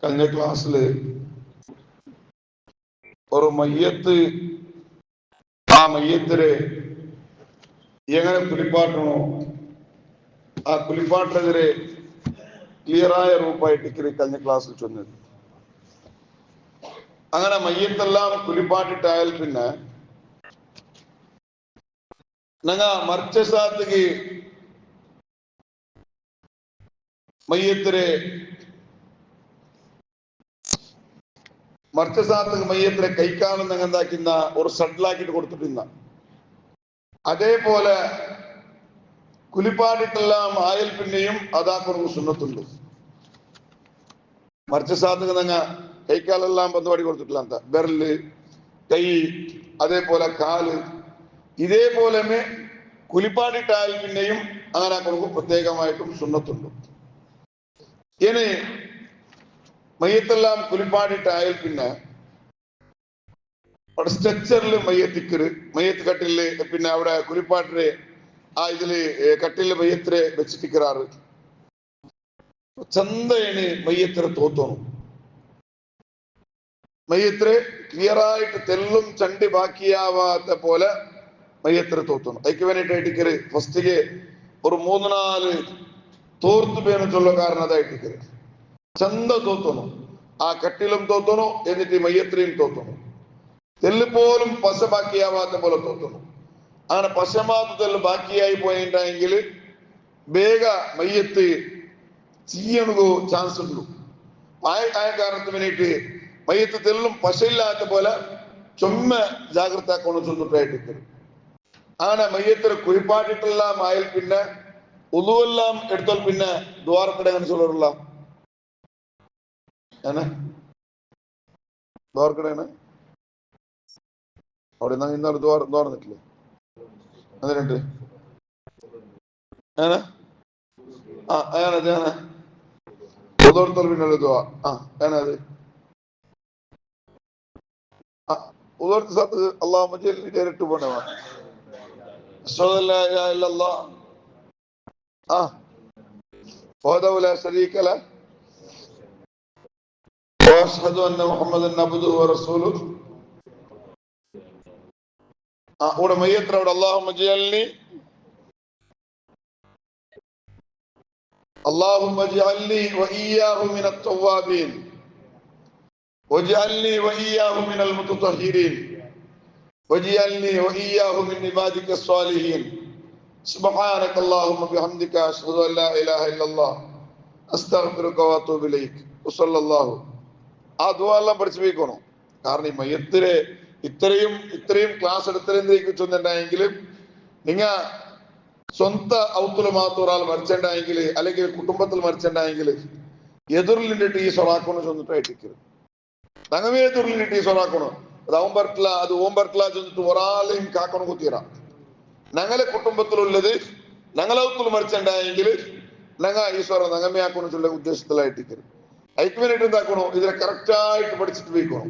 കഴിഞ്ഞ ക്ലാസ്സിൽ ഒരു മയ്യത്ത് ആ മയ്യത്തിനെ എങ്ങനെ കുളിപ്പാട്ടണോ ആ കുളിപ്പാട്ടിനെതിരെ ക്ലിയറായ റൂപ്പായിട്ട് കഴിഞ്ഞ ക്ലാസ്സിൽ ചൊന്നത്. അങ്ങനെ മയ്യത്തെല്ലാം കുളിപ്പാട്ടിട്ടായാൽ പിന്നെ ഞങ്ങ മറിച്ച സ്ഥലത്തേക്ക് മറിച്ച സ്ഥലത്തേക്ക് മയ്യത്തിനെ കൈക്കാലം ഞങ്ങൾ എന്താക്കുന്ന ഒരു സഡ്ലാക്കിട്ട് കൊടുത്തിട്ടില്ല. അതേപോലെ കുലിപ്പാടിട്ടെല്ലാം ആയൽ പിന്നെയും അതാക്കൊരു സുന്നത്തുണ്ട്. മറിച്ച സ്ഥലത്തേക്ക് ഞങ്ങ കൈക്കാലെല്ലാം പന്തുപാടി കൊടുത്തിട്ടില്ല. എന്താ ബെരല്, കൈ, അതേപോലെ കാല്, ഇതേപോലെ കുലിപ്പാടിട്ടായാൽ പിന്നെയും അങ്ങനെ കൊടുക്കും പ്രത്യേകമായിട്ടും സുന്നത്തുണ്ട്. ഇനി മയ്യത്തെല്ലാം കുലിപ്പാടിട്ടായാൽ പിന്നെ അവിടെ സ്ട്രെച്ചറിൽ മയ്യത്ത് കട്ടില് പിന്നെ അവിടെ കുലിപ്പാട്ടില് ആ ഇതില് കട്ടില് മയ്യത്തിനെ വെച്ചിട്ടിക്കറാറ് ചന്തയാണ് മയ്യത്തിനെ തോത്തോണം. മയ്യത്തിനെ ക്ലിയറായിട്ട് തെല്ലും ചണ്ടി ബാക്കിയാവാത്ത പോലെ മയ്യത്തിനെ തോത്തോണം. അതിക്ക് വേണ്ടിയിട്ട് ഇട്ടിക്കര് ഫസ്റ്റില് ഒരു 3-4 തോർത്ത് പേനിട്ടുള്ള കാരണം അതായിട്ടിക്കര് ചന്ത തോത്തോണം. ആ കട്ടിലും തോത്തോണം, എന്നിട്ട് മയ്യത്തിനെയും തോത്തോണം. തെല്ല് പോലും പശ ബാക്കിയാവാത്ത പോലെ തോന്നുന്നു. അങ്ങനെ പശമാത്തതെല്ലാം ബാക്കിയായി പോയിട്ടുണ്ടെങ്കിൽ വേഗ മയ്യത്ത് ചീയണു ചാൻസ് ഉള്ളൂ. ആയ കാരണത്തിന് വേണ്ടിയിട്ട് മയ്യത്ത് തെല്ലും പശയില്ലാത്ത പോലെ ചുമ്മ ജാഗ്രത ആക്കണം ചൊന്നിട്ടായിട്ട്. അങ്ങനെ മയ്യത്തിന് കുഴിപ്പാട്ടിട്ടെല്ലാം ആയാൽ പിന്നെ ഉളുവെല്ലാം എടുത്താൽ പിന്നെ ദ്വാരക്കട അങ്ങനെ ചൊല്ലുള്ള ദ്വാരക്കടയാണ് അവിടെ ഇന്നലെ തുറന്നിട്ടില്ലേ? അതിനുണ്ട് പിന്നല്ലേ ദ്വാ ഏനത് ഉദോർത്ത സ്ഥലത്ത് അള്ളാഹു മജീൽ ഡയറക്റ്റ് പോണവാ وحده لا شريك له واشهد ان محمدا عبده ورسوله. അവിടെ മയ്യത്ര അവിടെ اللهم اجعلني واياه من التوابين واجعلني واياه من المتطهرين واجعلني واياه من عبادك الصالحين سبحانك اللهم بحمدك اشهد ان لا اله الا الله استغفرك واتوب اليك وصلى الله. ആ ദുആ എല്ലാം പഠിച്ചു വെക്കണം. കാരണം ഈ മയ്യത്തിനെ ഇത്രയും ക്ലാസ് എടുത്തിരുന്നെങ്കിൽ നിങ്ങ സ്വന്ത ഔത്തുല് മാത്രം ഒരാൾ മരിച്ചിട്ടുണ്ടെങ്കിൽ അല്ലെങ്കിൽ കുടുംബത്തിൽ മരിച്ചിട്ടുണ്ടെങ്കിൽ എതിർലിട്ട് ഈ സൊറാക്കണം ചൊന്നിട്ടായിട്ടിരിക്കരുത്. നങ്ങമേ എതിർലിട്ട് ഈ സൊറാക്കണം അത് അവൻ പറ്റില്ല അത് ഓം പറ്റില്ല ചൊന്നിട്ട് ഒരാളെയും കാക്കണം കുത്തിയറ. ഞങ്ങളെ കുടുംബത്തിലുള്ളത് ഞങ്ങളൗത്തുൽ മരിച്ചിട്ടുണ്ടെങ്കിൽ ഞങ്ങ ഈശ്വര നങ്ങമയാക്കണം ചൊല്ല ഉദ്ദേശത്തിലായിട്ടിരിക്കരുത്. അതിക്ക് വേണ്ടിയിട്ട് എന്താക്കണോ ഇതിനെ കറക്റ്റായിട്ട് പഠിച്ചിട്ട് പോയിക്കണം.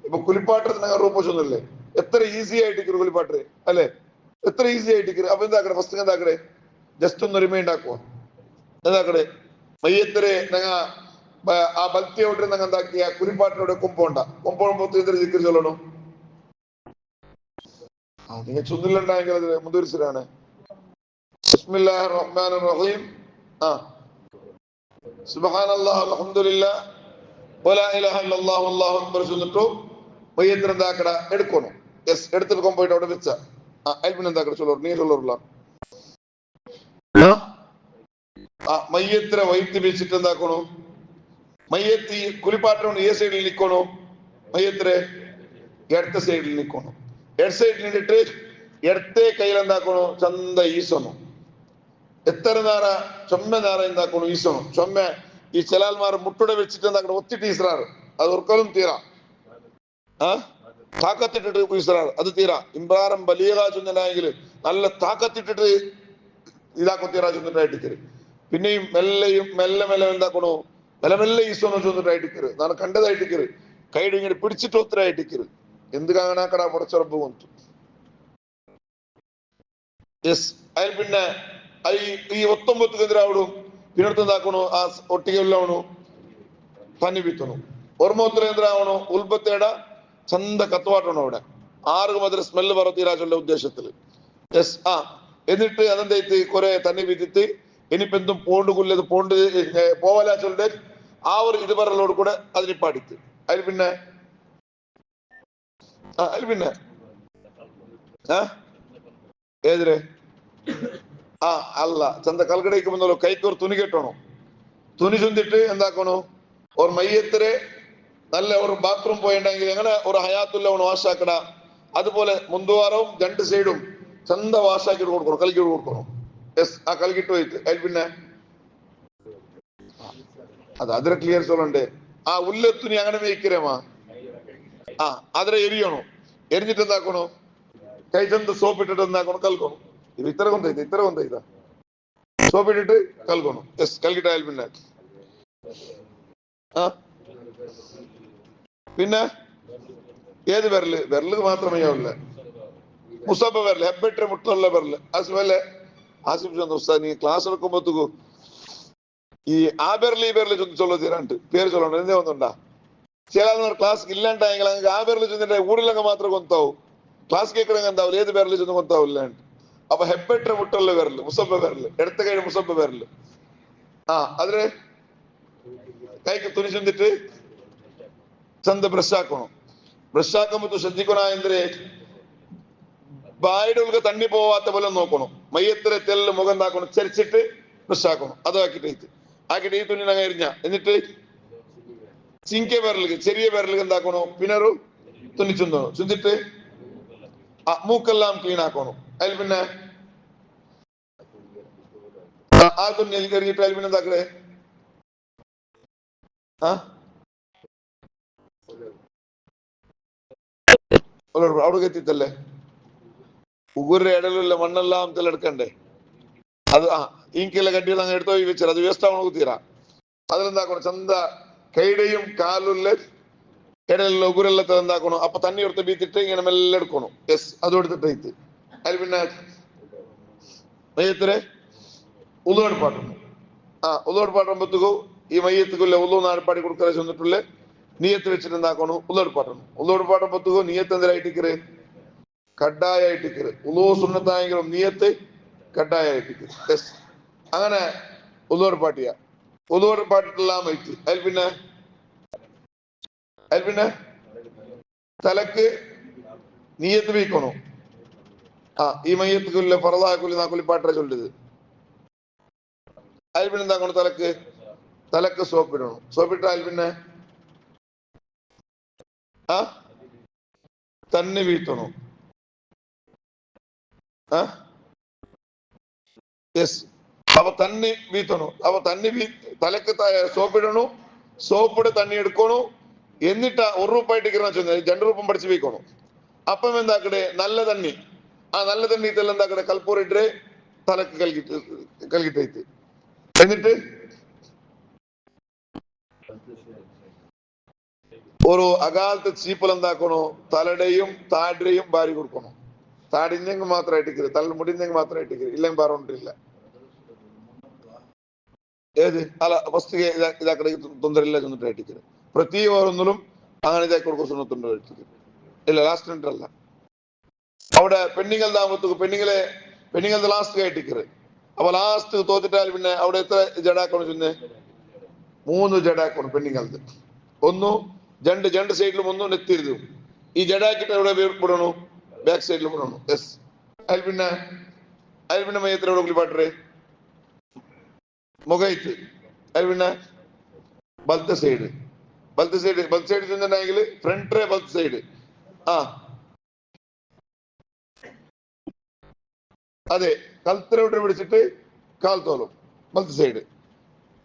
ഇപ്പൊ കുലിപ്പാട്ടർ ഞങ്ങൾ റൂപ്പൊന്നല്ലേ എത്ര ഈസി ആയിട്ടിരിക്കും കുലിപ്പാട്ടർ അല്ലെ, എത്ര ഈസി ആയിട്ടിരിക്കും. അപ്പൊ എന്താക്കണേ ഫസ്റ്റ് എന്താക്കണേ ജസ്റ്റ് ഒന്ന് റിമൈൻഡ് എന്താക്കണേ മയ്യത്തിരെ ഞങ്ങ ആ ബൽത്തിയോട്ട് ഞങ്ങൾ എന്താക്കിയ കുലിപ്പാട്ടിനോട് കൊമ്പോകുമ്പോ ജിക്കർ ചൊല്ലണം. നിങ്ങൾ ചൊന്നിലുണ്ടായെങ്കിൽ അത് മുതിർച്ചരാണ്. ബിസ്മില്ലാഹിർ റഹ്മാനിർ റഹീം സുബ്ഹാനല്ലാഹ് അൽഹംദുലില്ലാഹ് വലാ ഇലാഹ ഇല്ലല്ലാഹു അല്ലാഹു അക്ബർ ചൊന്നിട്ടു മയ്യത്തിനെ എന്താക്കട എടുക്കണം. യെസ് എടുത്തിട്ട് കൊമ്പോയിട്ട് അവിടെ വെച്ച അയൽപ്പിന് എന്താക്കട ചൊല്ലു നീ ചൊല്ലൂല്ല. മയ്യത്തിനെ വൈത്ത് വെച്ചിട്ട് എന്താക്കണോ മയ്യത്തി കുലിപ്പാട്ടോണ്ട് ഏ സൈഡിൽ നിൽക്കണോ മയ്യത്തിനെ ഇടത്തെ സൈഡിൽ നിൽക്കണം. ഇടത് സൈഡിൽ നിന്നിട്ട് ഇടത്തെ കയ്യിൽ എന്താക്കണോ ചന്ത ഈസണോ എത്ര നേര ചൊമ്മ നേര എന്താക്കണോ ഈസണോ ചൊമ്മ ഈ ചിലാൽമാർ മുട്ടുടെ വെച്ചിട്ട് എന്താക്കണം ഒത്തിട്ട് ഈസറാറ് അത് ഒരിക്കലും തീരാ താക്കത്തിട്ടിട്ട് ഈസറാറ് അത് തീരാ. ഇമ്പ്രാരം ബലീഗ ചൊന്നായെങ്കിൽ നല്ല താക്കത്തിട്ടിട്ട് ഇതാക്കോ തീരാ ചൊന്നിട്ടായിട്ടിക്കര്. പിന്നെയും മെല്ലെ എന്താക്കണോ മെല്ലെ ഈസോന്ന് ചൊന്നിട്ടായിട്ടിക്കര് നാളെ കണ്ടതായിട്ടിക്കര് കൈയുടെ ഇങ്ങനെ പിടിച്ചിട്ട് ഒത്തിരായിട്ടിക്കര് എന്ത് കാണാക്കട മുടച്ചുറപ്പ് കൊണ്ടു. യെസ് അതിൽ പിന്നെ ഈ 19 എതിരാവിടും പിന്നടുത്ത് എന്താക്കണോ ആ ഒട്ടികയിലാവണു ತನ್ನಿ ಬೀತನು ಒರ್ಮೋತ್ರ ಅಂದ್ರೆ ಅವನು ಉಲ್ಬತ್ತೇಡ ಚಂದ കത്തുവാട്ടണം അവിടെ ആറ് മുതൽ സ്മെല്ല് പറത്തിരാജുള്ള ഉദ്ദേശത്തിൽ യെസ് ആ എന്നിട്ട് അതെന്തായിട്ട് കുറെ തന്നി വീത്തിട്ട് ഇനിയിപ്പോ എന്തും പോണ്ട് കുല്ലത് പോണ്ട് പോവല ചൊല്ലെ ആ ഒരു ഇത് പറലോട് കൂടെ അതിനിപ്പോ അടുത്ത് അതിൽ പിന്നെ അതിൽ പിന്നെ ഏതിരെ ആ അല്ല ചന്ത കൽക്കടയ്ക്കുമ്പോൾ കൈക്ക് ഒരു തുണി കെട്ടണോ തുണി ചുന്തിട്ട് എന്താക്കണോ ഒരു മയ്യത്തിരെ നല്ല ഒരു ബാത്റൂം പോയിട്ടുണ്ടെങ്കിൽ എങ്ങനെ ഒരു ഹയാത്തുള്ള വാഷാക്കട അതുപോലെ മുന്തുവാരവും രണ്ട് സൈഡും ചന്ത വാഷാക്കിട്ട് കൊടുക്കണം കലക്കിട്ട് കൊടുക്കണം യെസ് ആ കലക്കിട്ട് പോയിട്ട് അതിൽ പിന്നെ അതിരെ ക്ലിയർ ചൊല്ലണ്ടേ ആ ഉള്ള തുണി അങ്ങനെ മേയ്ക്കരേമാ ആ അതിരെ എരിയണോ എരിഞ്ഞിട്ട് എന്താക്കണോ കൈ ചന്ത സോപ്പ് ഇട്ടിട്ട് എന്താക്കണം കൽക്കണം ഇത് ഇത്ര കൊന്തൈത സോപ്പ് ഇട്ടിട്ട് കൽക്കണം യെസ് കലക്കിട്ട് അതിൽ പിന്നെ ആ പിന്നെ ഏത് വിരല് മാത്രമേ ആവില്ല മുസബ വിരല് ഹെബെട്ടെ മുട്ടുള്ള വിരല് ആസിഫല്ലേ ആസിഫ് ചന്ദ് ഉസ്താദ് നീ ക്ലാസ് എടുക്കുമ്പോഴത്തേക്കും ഈ ആ വിരല് ഈ വിരല് ചൊല്ല തീരാണ്ട് പേര് ചൊല്ലണ്ട എന്തേ ഒന്നുണ്ടാ ചില ക്ലാസ് ഇല്ലാണ്ടായെങ്കിൽ അങ്ങ് ആ വിരല് ചൊന്നിട്ട് ഊരിലങ്ങ് മാത്രം കൊന്താവും ക്ലാസ് കേൾക്കണമെങ്കിൽ എന്താവില്ല ഏത് വിരല് ചൊന്ന് കൊന്താവില്ലാണ്ട് അപ്പൊ ഹെബെട്ടെ മുട്ടുള്ള വിരല് മുസബ വിരല് എടുത്ത കൈ മുസബ വിരല് ആ അതിന് കൈക്ക് തുണി ചൊന്നിട്ട് ചന്ത ബ്രഷ് ആക്കണം ബ്രഷ് ആക്കുമ്പോ ശ്രദ്ധിക്കണ എന്തിരെ ബായുടെ ഉള്ളിൽ തണ്ണി പോവാത്ത പോലെ നോക്കണം മയ്യത്തിലെ തെല്ല് മുഖം എന്താക്കണം ചരിച്ചിട്ട് ബ്രഷ് ആക്കണം അത് ആക്കിയിട്ട് ഈ തുണി അങ്ങ് എറിഞ്ഞ എന്നിട്ട് ചിങ്ക വിരലുകൾ ചെറിയ വിരലുകൾ എന്താക്കണോ പിന്നെ ഒരു തുണി ചുന്തണം ചുന്തിട്ട് മൂക്കെല്ലാം ക്ലീൻ ആക്കണം അതിൽ പിന്നെ ആ തുണി എറിഞ്ഞിട്ട് അതിൽ പിന്നെ എന്താക്കണേ അവിടെ എത്തിത്തല്ലേ ഉഗുരുടെ ഇടയിലുള്ള മണ്ണെല്ലാം തെല്ലെടുക്കണ്ടേ അത് ഇങ്കിലെ കട്ടികൾ അങ്ങ് എടുത്തോ വെച്ചാൽ അത് വേസ്റ്റ് ആവണ തീരാ അതിലെന്താക്കണം ചന്ത കൈയുടെയും കാലുള്ള ഇടയിലുള്ള ഉഗുരെല്ലാം എന്താക്കണം അപ്പൊ തണ്ണി എടുത്ത് ബീത്തിട്ട് ഇങ്ങനെ മെല്ലെ എടുക്കണം യെസ് അതും എടുത്തിട്ട് അതിൽ പിന്നെ മയ്യത്തിരെ ഉള്ളുവെടുപ്പാട്ടണം ഉള്ളുവെടുപ്പാട്ടുമ്പോഴത്തേക്കും ഈ മയ്യത്തുക്കുള്ള ഉള്ളു നാടുപാടി കൊടുക്കാൻ ചെന്നിട്ടുള്ള നീയത്ത് വെച്ചിട്ട് എന്താക്കണം ഉള്ളുവെടുപ്പാട്ടുമ്പോഴത്തേക്കും നീയത്ത് എന്തിനായിട്ടിക്കറ് കഡായായിട്ടിക്കറ് ഉള്ളു സുന്നത്തായെങ്കിലും നീയത്ത് കഡായായിട്ടിക്കറ് യെസ് അങ്ങനെ ഉള്ളുവെടുപ്പാട്ടിയ ഉള്ളുവെടുപ്പാട്ടിട്ടെല്ലാം വെച്ച് അതിൽ പിന്നെ തലക്ക് നീയത്ത് വീക്കണോ ഈ മയ്യത്തുക്കുള്ള പറതാക്കുള്ളി നാക്കുള്ളിപ്പാട്ട ചൊല്ലത് അതിൽ പിന്നെ എന്താക്കണം തലക്ക് സോപ്പിടണം സോപ്പിട്ട് അതിൽ പിന്നെ തന്നി വീഴ്ത്തണം യെസ് അവ തന്നി വീത്തണം അവ തലക്ക് സോപ്പിടണു സോപ്പിട് തണ്ണി എടുക്കണു എന്നിട്ട് ഒരു രൂപായിട്ട് ചെന്നത് 2 രൂപം പഠിച്ചു വീക്കണം അപ്പം എന്താക്കടെ നല്ല തണ്ണി ആ നല്ല തണ്ണി ഇതെല്ലാം എന്താക്കടെ കൽപ്പൂർ ഇട്ടേ തലക്ക് കൽകിട്ട് എന്നിട്ട് ഒരു അകാലത്ത് ചീപ്പൽ എന്താക്കണോ തലയുടെയും താടിയുടെയും ഭാര്യ കൊടുക്കണം താടിഞ്ഞെങ്കിൽ മാത്രമായിട്ട് തല മുടിഞ്ഞെങ്കിൽ മാത്രമായിട്ട് ഇല്ലെങ്കിൽ പറഞ്ഞിട്ടില്ല ഏത് അല്ല ഫസ്റ്റ് ഇതാക്കട തൊന്തരില്ല ചെന്നിട്ടായിട്ട് പ്രതി ഓരോന്നിലും അങ്ങനെ ഇതാക്കി കൊടുക്കുന്ന സുന്നത്തുണ്ട് ഇല്ല ലാസ്റ്റ് അല്ല അവിടെ പെണ്ണുങ്ങൾ താമസത്തുക്ക് പെണ്ണുങ്ങളുടെ ലാസ്റ്റ് ആയിട്ടിക്കറ് അപ്പൊ ലാസ്റ്റ് തോത്തിട്ടാൽ പിന്നെ അവിടെ എത്ര ജഡാക്കണം ചെന്ന് 3 ജഡാക്കണം പെണ്ണുങ്ങളത് ഒന്ന് രണ്ട് സൈഡിലും ഒന്നും നെത്തിരുതും ഈ ജഡാക്കിട്ട് എവിടെ വിടണു ബാക്ക് സൈഡിൽ വിടണു യെസ് അതിൽ പിന്നെ മയ്യത്തിൽ എവിടെ കുളിപ്പാട്ടേ മുഖത്ത് അതിൽ പിന്നെ വലത്തെ സൈഡ് ചെന്നിട്ടുണ്ടെങ്കിൽ ഫ്രണ്ട് വലത്തെ സൈഡ് അതെ കൽത്തരോട്ട് പിടിച്ചിട്ട് കാൽത്തോലും വലത്തെ സൈഡ്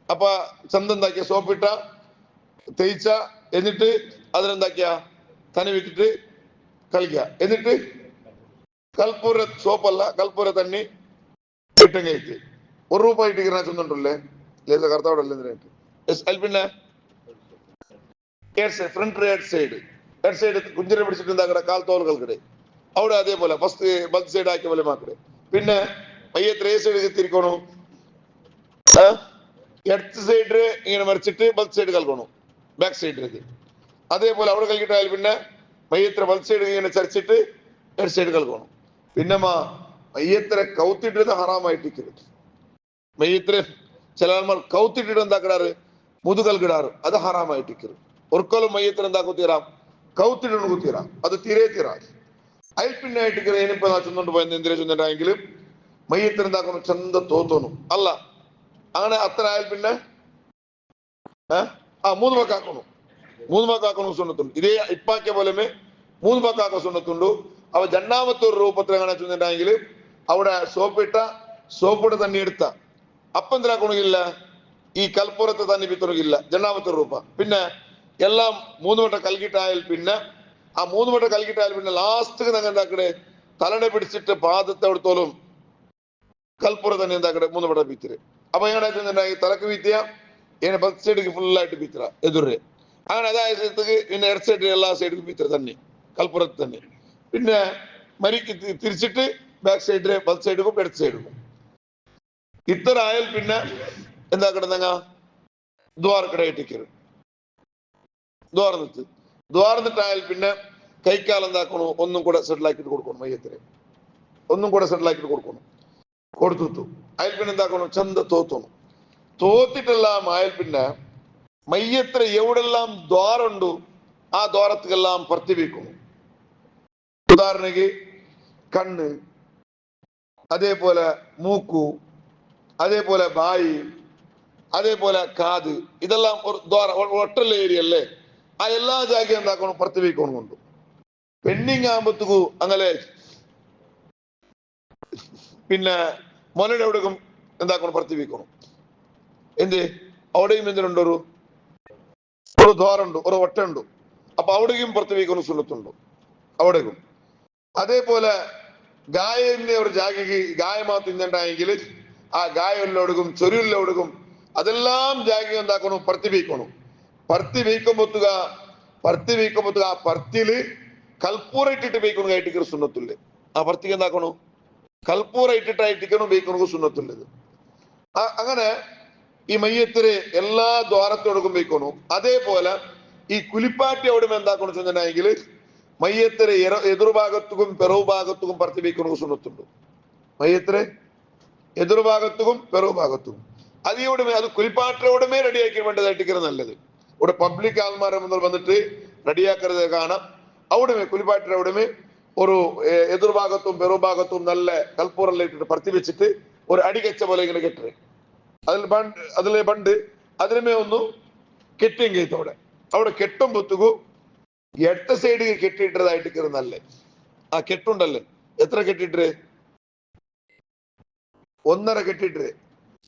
അപ്പൊ ചന്തെന്താക്കിയ സോപ്പിട്ട തേച്ച എന്നിട്ട് അതിനെന്താക്കിയ തനി വിട്ടിട്ട് കളിക്കുക എന്നിട്ട് കൽപ്പൂര സോപ്പല്ല കൽപ്പൂര തണ്ണി ഇട്ടും കഴിച്ച് 1 രൂപ ഇട്ടിരിക്കുന്ന ചെന്നിട്ടുള്ളേ లేదా കർത്താവോടല്ലേ അതിൽ പിന്നെ ഫ്രണ്ട് ഹെഡ് സൈഡ് കുഞ്ചിനെ പിടിച്ചിട്ട് എന്താക്കട കാൽത്തോൽ കളിക്കടെ അവിടെ അതേപോലെ ഫസ്റ്റ് ബലത്ത് സൈഡ് ആക്കിയ പോലെ മാക്കടെ പിന്നെ മയ്യത്ത് സൈഡ് എത്തിരിക്കണു ഇടത്ത് സൈഡ് ഇങ്ങനെ മറിച്ചിട്ട് ബലത്ത് സൈഡ് കളിക്കണം ബാക്ക് സൈഡിലേക്ക്. അതേപോലെ അവിടെ കൽക്കിട്ടാൽ പിന്നെ മയ്യത്തിനെ വലത് സൈഡ് ഇങ്ങനെ ചരിച്ചിട്ട് ഇടത് സൈഡ് കൽക്കണം. പിന്നെ മയ്യത്തിനെ കൗത്തിട്ടിരുന്ന ഹറാമായിട്ടിരിക്കരുത്. മയ്യത്തിനെ ചില ആൾമാർ കൗത്തിട്ടിട്ട് എന്താക്കിടാറ് മുതുകൽ കിടാറ്, അത് ഹറാമായിട്ടിരിക്കരുത്. ഒരിക്കലും മയ്യത്തിന് എന്താക്കും തീരാം കൗത്തിട്ട് കുത്തിരാം, അത് തീരെ തീരാ. അതിൽ പിന്നെ ആയിട്ട് ഇനിയിപ്പോ ചെന്നുകൊണ്ട് പോയെന്ന് എന്തിനാ ചെന്നിട്ടെങ്കിലും മയ്യത്തിന് എന്താക്കണം ചന്ത തോന്നു അല്ല അങ്ങനെ അത്ര ആയാൽ പിന്നെ മൂന്ന് മക്കാക്കണം. മൂന്ന് മക്കാക്കണം സുന്നത്തുണ്ട്. ഇതേ ഇപ്പാക്കിയ പോലെ മൂന്ന് മക്കാക്ക സുന്നത്തുണ്ട്. അവ രണ്ടാമത്തെ ഒരു രൂപത്തിൽ എങ്ങനെ ചെന്നിട്ടെങ്കിൽ അവിടെ സോപ്പിട്ട് തന്നെ എടുത്ത അപ്പം എന്തിനാക്കണമെങ്കില്ല ഈ കൽപ്പുറത്ത് തന്നെ വിത്തുറങ്ങില്ല രണ്ടാമത്തെ രൂപ. പിന്നെ എല്ലാം മൂന്ന് വട്ടം കൽക്കിട്ടായാൽ പിന്നെ ആ മൂന്ന് വട്ടം കൽക്കിട്ടായാൽ പിന്നെ ലാസ്റ്റ് നിങ്ങൾ എന്താക്കണേ തലനെ പിടിച്ചിട്ട് പാദത്തെ എടുത്തോളും കൽപ്പുറ തന്നെ എന്താക്കണേ മൂന്ന് വട്ടം ബീത്തിര്. അപ്പൊ എങ്ങനെ തലക്ക് വീത്തിയ ഇങ്ങനെ ബസ് സൈഡിക്ക് ഫുള്ളായിട്ട് ബീത്തിര എതിരെ അങ്ങനെ അതായത് പിന്നെ ഇടത് സൈഡിൽ എല്ലാ സൈഡിലും ബീത്തിര തന്നെ കൽപ്പുറത്ത് തന്നെ. പിന്നെ മരിക്ക് തിരിച്ചിട്ട് ബാക്ക് സൈഡില് ബസ് സൈഡിലും ഇടത് സൈഡിലും ഇത്ര ആയാൽ പിന്നെ എന്താ കിടന്നങ്ങ ദ്വാരക്കടയിട്ടിക്കരുത്. ദ്വാർന്നിട്ടായാൽ പിന്നെ കൈക്കാൽ എന്താക്കണു ഒന്നും കൂടെ സെറ്റിലാക്കിട്ട് കൊടുക്കണം. മയ്യത്തിന് ഒന്നും കൂടെ സെറ്റിലാക്കിട്ട് കൊടുത്തു അയൽ പിന്നെ എന്താക്കണു ചന്ത തോത്തിട്ടെല്ലാം ആയാൽ പിന്നെ മയ്യത്തിന് എവിടെല്ലാം ദ്വാരുണ്ടു ആ ദ്വാരത്തിലെല്ലാം പ്രത്തിവെക്കുന്നു. ഉദാഹരണക്ക് കണ്ണ്, അതേപോലെ മൂക്കു, അതേപോലെ ബായി, അതേപോലെ കാത്, ഇതെല്ലാം ഒരു ഒട്ടുള്ള ഏരിയ അല്ലേ. ആ എല്ലാ ജാഗയും എന്താക്കണം പ്രത്തിവെക്കണം കൊണ്ട്. പെണ്ണിങ് ആകുമ്പത്തുക്കു അങ്ങനെ പിന്നെ മൊനയുടെ എവിടേക്കും എന്താക്കണം പ്രത്തിവെക്കണം. എന്ത് അവിടെയും എന്തിനുണ്ട് ഒരു ദ്വാരുണ്ട്, ഒരു ഒട്ടുണ്ട്. അപ്പൊ അവിടേക്കും പ്രത്തിവെക്കണം സുന്നത്തുണ്ട് അവിടേക്കും. അതേപോലെ ഗായന്റെ ഒരു ജാഗയ്ക്ക് ഗായമാ തിന്നണ്ടെങ്കിൽ ആ ഗായെല്ലാം ചൊരുവിലെടുക്കും അതെല്ലാം ജാഗ എന്താക്കണം പ്രത്തിവെക്കണം. പർത്തി വീക്കുമ്പത്തുക ആ പർത്തിയില് കൽപ്പൂര ഇട്ടിട്ട് വെക്കണം കയറ്റിക്കണ സുന്നത്തുള്ളു. ആ പർത്തിക്ക് എന്താക്കണു കൽപ്പൂര ഇട്ടിട്ടായിട്ടിക്കണം വെക്കണം സുന്നത്തുള്ളത്. അങ്ങനെ ഈ മയ്യത്തിന് എല്ലാ ദ്വാരത്തോടക്കും വെക്കണം. അതേപോലെ ഈ കുലിപ്പാറ്റി അവിടെ എന്താക്കണം ചെന്നിട്ടുണ്ടെങ്കിൽ മയ്യത്തിന് എതിർഭാഗത്തും പിറവു ഭാഗത്തും പർത്തി വെക്കണം സുന്നത്തുണ്ട്. മയ്യത്തിന് എതിർഭാഗത്തും പിറവു ഭാഗത്തും അത് കുലിപ്പാറ്റോടുമേ റെഡിയാക്കി വേണ്ടതായിട്ടിരിക്കുന്നത് നല്ലത്. ഇവിടെ പബ്ലിക് ആൾമാരെ മുന്നിൽ വന്നിട്ട് റെഡിയാക്കരുത് കാണാം. അവിടുമേ കുലിപ്പാട്ടിന്റെ അവിടുമേ ഒരു എതിർഭാഗത്തും പെറുഭാഗത്തും നല്ല കൽപ്പൂറെല്ലാം ഇട്ടിട്ട് പർത്തി വെച്ചിട്ട് ഒരു അടികച്ച പോലെ ഇങ്ങനെ കെട്ടേ അതിലെ ബണ്ട് അതിനുമേ ഒന്ന് കെട്ടിയും കയത്തോടെ അവിടെ കെട്ടും പൊത്തുകു എട്ട് സൈഡ് കെട്ടിയിട്ടതായിട്ട് നല്ലേ. ആ കെട്ടുണ്ടല്ലേ എത്ര കെട്ടിട്ട് ഒന്നര കെട്ടിട്ട്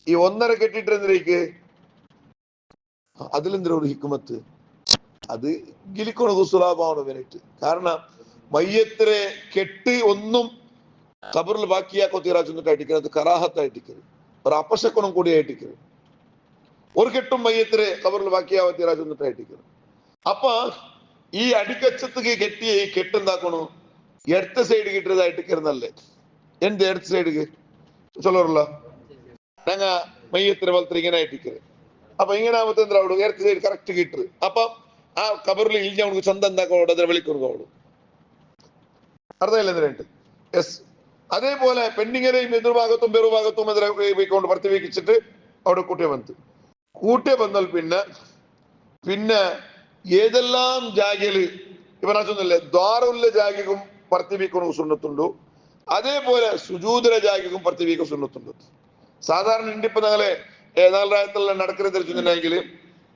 ഈ ഒന്നര കെട്ടിട്ടിരുന്നേക്ക് അതിലെന്തിനാ ഒരു ഹിക്കുമത്ത് അത് ഗിലിക്കണ സുലാഭാണ് വേണ്ടിട്ട്. കാരണം മയ്യത്തിനെ കെട്ടി ഒന്നും ഖബറിൽ ബാക്കിയാക്കോ തീരാച്ചെന്നിട്ട് അടിക്കുന്നത് കറാഹത്തായിട്ടിക്കരുത്, ഒരു അപശക്കണം കൂടി ആയിട്ടിക്കരുത്. ഒരു കെട്ടും മയ്യത്തിനെ ഖബറിൽ ബാക്കിയാവോ തീരാച്ചെന്നിട്ട് അടിക്കരുത്. അപ്പൊ ഈ അടിക്കച്ചത്തേക്ക് കെട്ടിയ ഈ കെട്ടുണ്ടാക്കണു ഇടത്ത് സൈഡ് കിട്ടിയതായിട്ടിക്കരുന്നല്ലേ. എന്ത് ഇടത്ത് സൈഡ് ചൊല്ലറുള്ള ഞങ്ങ മയ്യത്തിനെ വളർത്തി ഇങ്ങനെ ആയിട്ടിക്കരുത്. അപ്പൊ ഇങ്ങനെ ആകുമ്പോ എന്താ ഇടത്ത് സൈഡ് കറക്റ്റ് കിട്ടരുത്. അപ്പൊ ആ കബറിൽ ഇഴിഞ്ഞ അവർക്ക് സ്വന്തം എന്താക്കോട് അതിനെ വിളിക്കുന്നതോട് അർത്ഥമില്ലെന്നിട്ട്. യെസ്. അതേപോലെ പെണ്ണിങ്ങനെയും എതിർഭാഗത്തും പെറുഭാഗത്തും കൊണ്ട് ഭർത്തി വീക്കിച്ചിട്ട് അവിടെ കൂട്ടിയ വന്നാൽ പിന്നെ ഏതെല്ലാം ജാഗയില് ഇവനാച്ചൊന്നുമില്ലേ ദ്വാരമുള്ള ജാഗിക്കും ഭർത്തി വീക്കണം സുന്നത്തുണ്ടു. അതേപോലെ സുജൂദിലെ ജാഗിക്കും ഭർത്തി വീക്ക സുന്നത്തുണ്ട്. സാധാരണ ഇണ്ടിപ്പോ ഞങ്ങളെ നാലായിരത്തിലുള്ള നടക്കുന്ന തിരിച്ചിട്ടുണ്ടെങ്കിൽ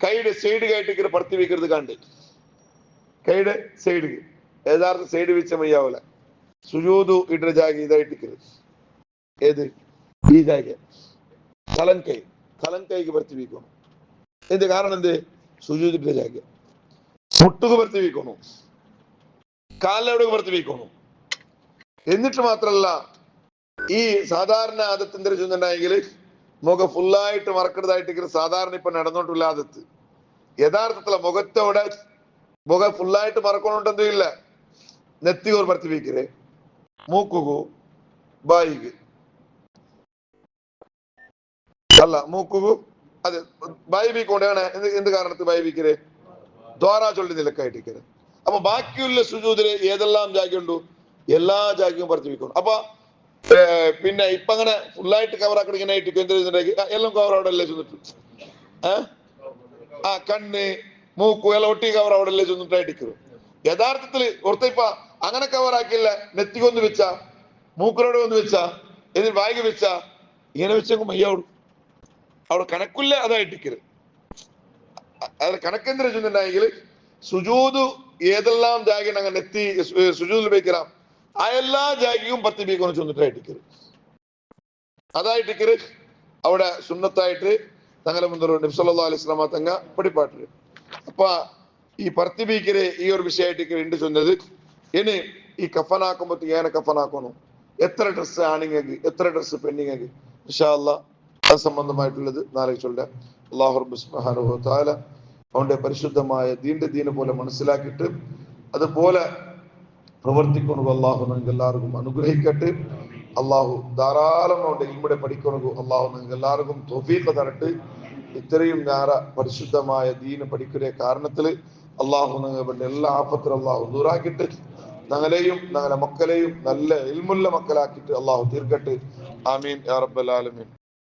കൈയുടെ സൈഡ് കയറ്റിക്കര് ഭർത്തി വീക്കരുത് കണ്ട് കൈയുടെ സൈഡ് യഥാർത്ഥ സൈഡ് വെച്ച മയ്യാവൂല സുജൂദു ഇട്ട ജാഗ ഇതായിട്ടിക്കരുത്. ഏത് ഈ ജാഗ തലൻകൈക്ക് ഭർത്തി വീക്കണം. എന്ത് കാരണം എന്ത് സുജൂദിട്ട ജാഗ മുട്ടുക്ക് ഭർത്തി വീക്കണു, കാലിലെവിടെ ഭർത്തി വീക്കണു. എന്നിട്ട് മാത്രല്ല ഈ സാധാരണ ആദത്തിന്റെ ചെന്നുണ്ടെങ്കിൽ മുഖം ഫുള്ളായിട്ട് മറക്കുന്നതായിട്ട് സാധാരണ ഇപ്പൊ നടന്നോണ്ടില്ല ആദത്ത്. യഥാർത്ഥത്തില മുഖത്തോടെ മുഖം ഫുള്ളായിട്ട് മറക്കണോണ്ടെന്തും ഇല്ല. നെത്തിയോർ ഭർത്തി വീക്കരേ മൂക്കുകു ബായിക്ക് അല്ല മൂക്കുകു അതെ ബായി വീക്കൊണ്ടാണ്. എന്ത് കാരണത്ത് ബായി വീക്കരേ ദ്വാരാ ചൊല്ലി നിലക്കായിട്ടിരിക്കരുത്. അപ്പൊ ബാക്കിയുള്ള സുജൂദില് ഏതെല്ലാം ജാഗയുണ്ടോ എല്ലാ ജാഗയും വർദ്ധിപ്പിക്കണം. അപ്പൊ പിന്നെ ഇപ്പൊ അങ്ങനെ ഫുള്ളായിട്ട് കവറാക്കണം. ഇങ്ങനെ ആയിട്ട് എല്ലാം കവർ അവിടെ അല്ലേ ചെന്നിട്ട് ആ കണ്ണ് മൂക്കു എല്ലാം ഒട്ടി കവർ അവിടെ അല്ലേ ചെന്നിട്ടായിട്ടിരിക്കും. യഥാർത്ഥത്തില് ഓർത്തിപ്പ അങ്ങനെ കവറാക്കില്ല. നെത്തികൊന്ന് വെച്ച മൂക്കരോട് ഒന്ന് വെച്ച എന്നിട്ട് വായിക വെച്ച ഇങ്ങനെ വെച്ചെങ്കിൽ മയ്യാവും അവിടെ കണക്കില്ല. അതായിട്ടിരിക്കരുത്. അത് കണക്കെന്തിനാ ചെന്നിട്ടുണ്ടെങ്കിൽ സുജൂദ് ഏതെല്ലാം ജാഗയാണ് അങ്ങനെ നെത്തി സുജൂദിൽ വെക്കണം ആ എല്ലാ ജാഗയും 10 ബീക്കൊന്ന് ചെന്നിട്ടായിട്ടിരിക്കരുത്. അതായിട്ടിരിക്കരുത് അവിടെ സുന്നത്തായിട്ട് തങ്ങളെ മുന്തർ നബി സല്ലല്ലാഹു അലൈഹി വസല്ലം തങ്ങ പഠിപ്പാട്ടില്. അപ്പൊ ഈ പർത്തിബീക്കര് ഈ ഒരു വിഷയമായിട്ട് ഉണ്ട് ചൊന്നത്. ഇനി ഈ കഫനാക്കുമ്പോ ഏനെ കഫനാക്കണം, എത്ര ഡ്രസ്സ് ആണിങ്ങക്ക്, എത്ര ഡ്രസ്സ് പെണ്ണിങ്ങക്ക്, ഇൻഷാ അല്ലാഹ് അത് സംബന്ധമായിട്ടുള്ളത് നാളെ ചൊല്ലാം. അല്ലാഹു റബ്ബ് സുബ്ഹാനഹു വ തആല അവന്റെ പരിശുദ്ധമായ ദീന് പോലെ മനസ്സിലാക്കിയിട്ട് അതുപോലെ പ്രവർത്തിക്കുന്നു. അള്ളാഹു നിങ്ങൾക്ക് എല്ലാവർക്കും അനുഗ്രഹിക്കട്ടെ. അള്ളാഹു ധാരാളം അവന്റെ ഇൽമിടെ പഠിക്കുന്നു. അള്ളാഹു നിങ്ങൾക്ക് എല്ലാവർക്കും തൗഫീഖ് തരട്ടെ. ഇത്രയും നേര പരിശുദ്ധമായ ദീന് പഠിക്കുന്ന കാരണത്തില് അള്ളാഹു നിങ്ങളുടെ എല്ലാ ആപത്തിലും അള്ളാഹു ദൂരാക്കിയിട്ട് ഞങ്ങളെയും ഞങ്ങളുടെ മക്കളെയും നല്ല ഇൽമുള്ള മക്കളാക്കിയിട്ട് അള്ളാഹു തീർക്കട്ടെ. ആമീൻ യാ റബ്ബൽ ആലമീൻ.